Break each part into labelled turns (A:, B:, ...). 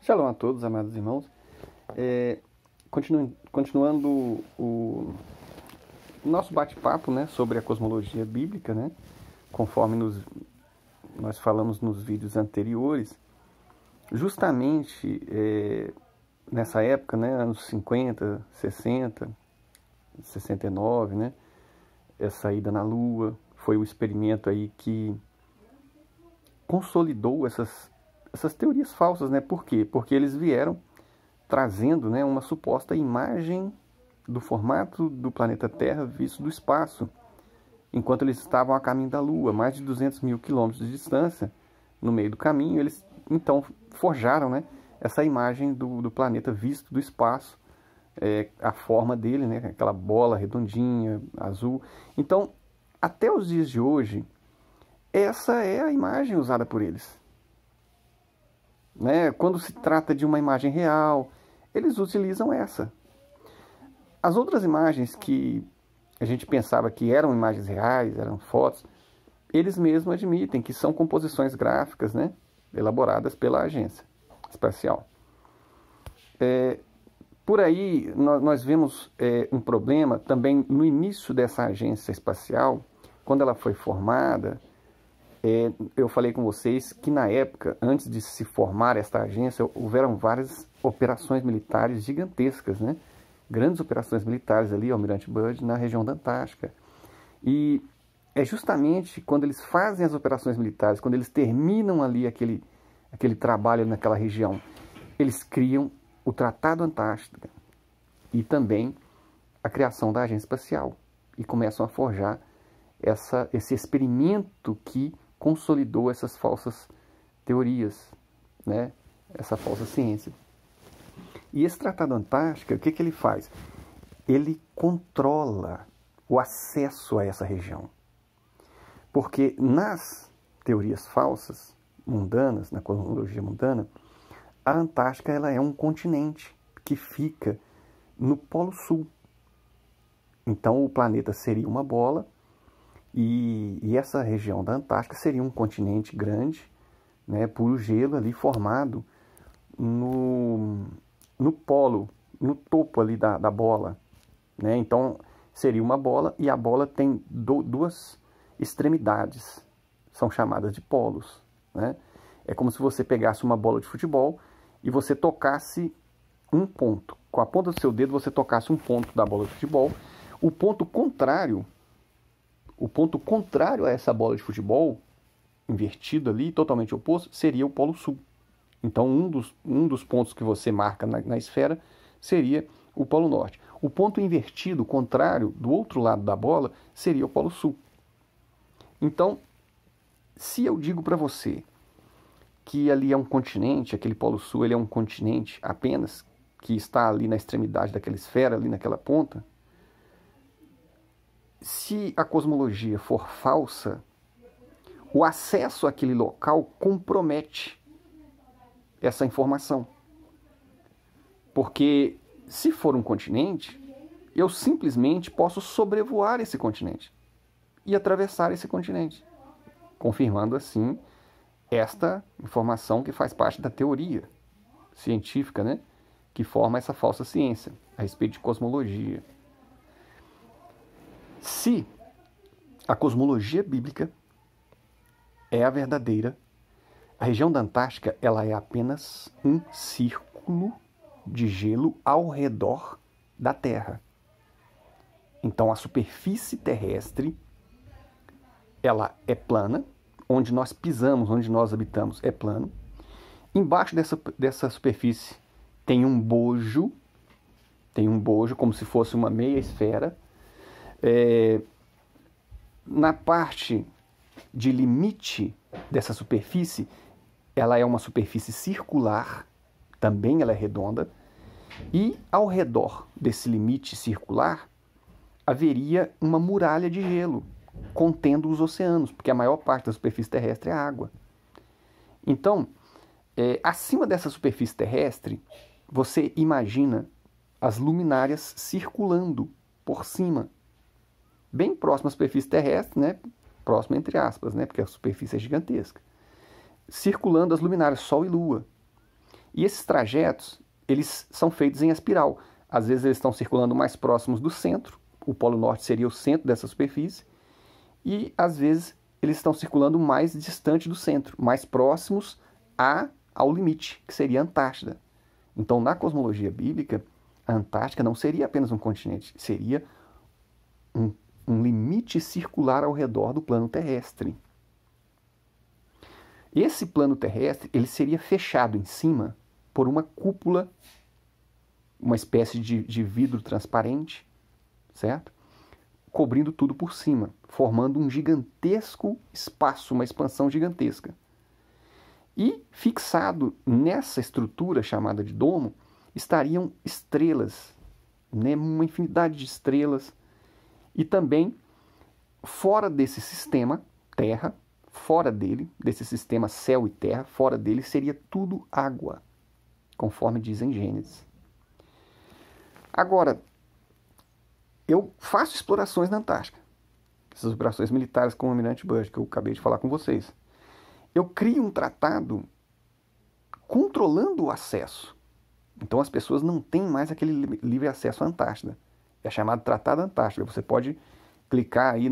A: Shalom a todos, amados irmãos. Continuando o nosso bate-papo, né, sobre a cosmologia bíblica, né, conforme nós falamos nos vídeos anteriores, justamente nessa época, né, anos 50, 60, 69, né, essa ida na Lua, foi o experimento aí que consolidou essas teorias falsas, né? Por quê? Porque eles vieram trazendo, né, uma suposta imagem do formato do planeta Terra visto do espaço, enquanto eles estavam a caminho da Lua, mais de 200 mil quilômetros de distância. No meio do caminho, eles então forjaram, né, essa imagem do planeta visto do espaço, a forma dele, né, aquela bola redondinha, azul. Então, até os dias de hoje, essa é a imagem usada por eles. Né? Quando se trata de uma imagem real, eles utilizam essa. As outras imagens que a gente pensava que eram imagens reais, eram fotos, eles mesmos admitem que são composições gráficas, né, elaboradas pela agência espacial. Por aí, nós vemos um problema também no início dessa agência espacial, quando ela foi formada. Eu falei com vocês que na época, antes de se formar esta agência, houveram várias operações militares gigantescas, né? Grandes operações militares ali, Almirante Byrd, na região da Antártica. E é justamente quando eles fazem as operações militares, quando eles terminam ali aquele trabalho naquela região, eles criam o Tratado Antártico e também a criação da agência espacial e começam a forjar esse experimento que consolidou essas falsas teorias, né? Essa falsa ciência. E esse Tratado Antártico, o que ele faz? Ele controla o acesso a essa região. Porque nas teorias falsas, mundanas, na cosmologia mundana, a Antártica ela é um continente que fica no Polo Sul. Então o planeta seria uma bola, e essa região da Antártica seria um continente grande, né, puro gelo ali formado no polo, no topo ali da bola. Né? Então seria uma bola e a bola tem duas extremidades, são chamadas de polos. Né? É como se você pegasse uma bola de futebol e você tocasse um ponto. Com a ponta do seu dedo você tocasse um ponto da bola de futebol. O ponto contrário a essa bola de futebol, invertido ali, totalmente oposto, seria o Polo Sul. Então, um dos pontos que você marca na esfera seria o Polo Norte. O ponto invertido, contrário, do outro lado da bola, seria o Polo Sul. Então, se eu digo para você que ali é um continente, aquele Polo Sul ele é um continente apenas, que está ali na extremidade daquela esfera, ali naquela ponta, se a cosmologia for falsa, o acesso àquele local compromete essa informação. Porque se for um continente, eu simplesmente posso sobrevoar esse continente e atravessar esse continente, confirmando assim esta informação que faz parte da teoria científica, né, que forma essa falsa ciência a respeito de cosmologia. Se a cosmologia bíblica é a verdadeira, a região da Antártica ela é apenas um círculo de gelo ao redor da Terra. Então a superfície terrestre ela é plana, onde nós pisamos, onde nós habitamos é plano. Embaixo dessa superfície tem um bojo como se fosse uma meia esfera. Na parte de limite dessa superfície, ela é uma superfície circular, também ela é redonda, e ao redor desse limite circular haveria uma muralha de gelo contendo os oceanos, porque a maior parte da superfície terrestre é água. Então, acima dessa superfície terrestre, você imagina as luminárias circulando por cima, bem próximo à superfície terrestre, né? Próximo entre aspas, né? Porque a superfície é gigantesca. Circulando as luminárias, Sol e Lua. E esses trajetos, eles são feitos em espiral. Às vezes eles estão circulando mais próximos do centro, o Polo Norte seria o centro dessa superfície, e às vezes eles estão circulando mais distante do centro, mais próximos ao limite, que seria a Antártida. Então, na cosmologia bíblica, a Antártica não seria apenas um continente, seria um limite circular ao redor do plano terrestre. Esse plano terrestre ele seria fechado em cima por uma cúpula, uma espécie de vidro transparente, certo? Cobrindo tudo por cima, formando um gigantesco espaço, uma expansão gigantesca. E fixado nessa estrutura chamada de domo, estariam estrelas, né? Uma infinidade de estrelas. E também, fora desse sistema, Terra, fora dele, desse sistema céu e terra, fora dele seria tudo água, conforme dizem Gênesis. Agora, eu faço explorações na Antártica, essas operações militares com o Almirante Byrd, que eu acabei de falar com vocês. Eu crio um tratado controlando o acesso. Então as pessoas não têm mais aquele livre acesso à Antártida. É chamado Tratado Antártica. Você pode clicar aí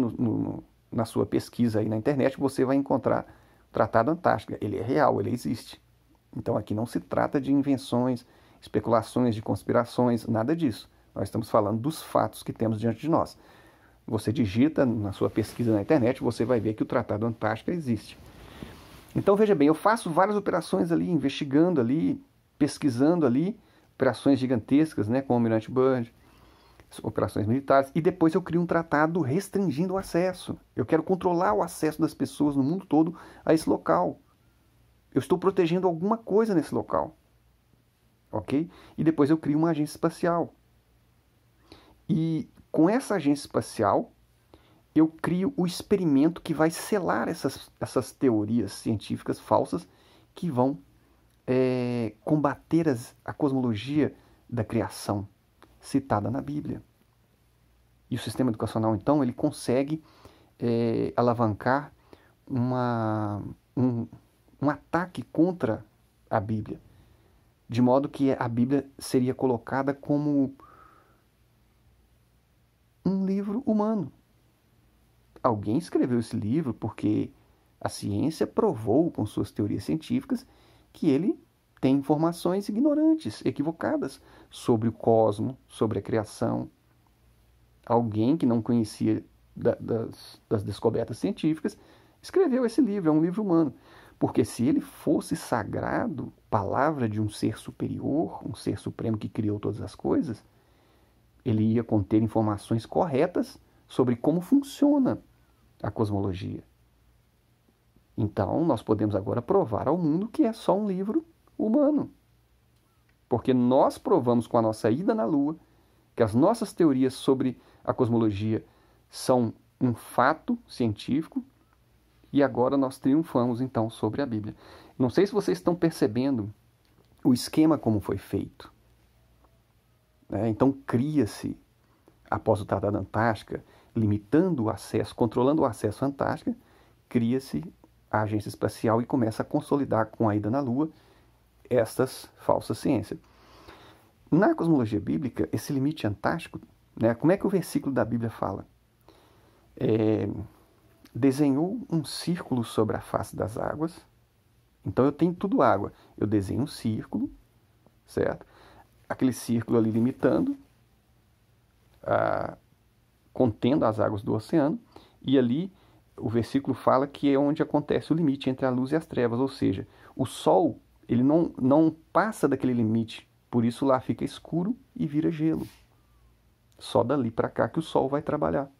A: na sua pesquisa aí na internet, você vai encontrar o Tratado Antártica. Ele é real, ele existe. Então aqui não se trata de invenções, especulações, de conspirações, nada disso. Nós estamos falando dos fatos que temos diante de nós. Você digita na sua pesquisa na internet, você vai ver que o Tratado Antártica existe. Então veja bem, eu faço várias operações ali, investigando ali, pesquisando ali, operações gigantescas, né, com o Almirante Byrd, operações militares, e depois eu crio um tratado restringindo o acesso. Eu quero controlar o acesso das pessoas no mundo todo a esse local. Eu estou protegendo alguma coisa nesse local. Ok? E depois eu crio uma agência espacial. E com essa agência espacial, eu crio o experimento que vai selar essas teorias científicas falsas que vão combater a cosmologia da criação citada na Bíblia. E o sistema educacional, então, ele consegue alavancar um ataque contra a Bíblia, de modo que a Bíblia seria colocada como um livro humano. Alguém escreveu esse livro porque a ciência provou com suas teorias científicas que ele tem informações ignorantes, equivocadas sobre o cosmos, sobre a criação. Alguém que não conhecia das descobertas científicas escreveu esse livro, é um livro humano. Porque se ele fosse sagrado, palavra de um ser superior, um ser supremo que criou todas as coisas, ele ia conter informações corretas sobre como funciona a cosmologia. Então, nós podemos agora provar ao mundo que é só um livro humano. Porque nós provamos com a nossa ida na Lua que as nossas teorias sobre a cosmologia são um fato científico e agora nós triunfamos, então, sobre a Bíblia. Não sei se vocês estão percebendo o esquema como foi feito. Então, cria-se, após o Tratado Antártica, limitando o acesso, controlando o acesso à Antártica, cria-se a agência espacial e começa a consolidar com a ida na Lua estas falsas ciências. Na cosmologia bíblica, esse limite antártico, como é que o versículo da Bíblia fala? Desenhou um círculo sobre a face das águas. Então eu tenho tudo água. Eu desenho um círculo, certo? Aquele círculo ali limitando, contendo as águas do oceano, e ali o versículo fala que é onde acontece o limite entre a luz e as trevas, ou seja, o sol ele não passa daquele limite, por isso lá fica escuro e vira gelo. Só dali para cá que o sol vai trabalhar.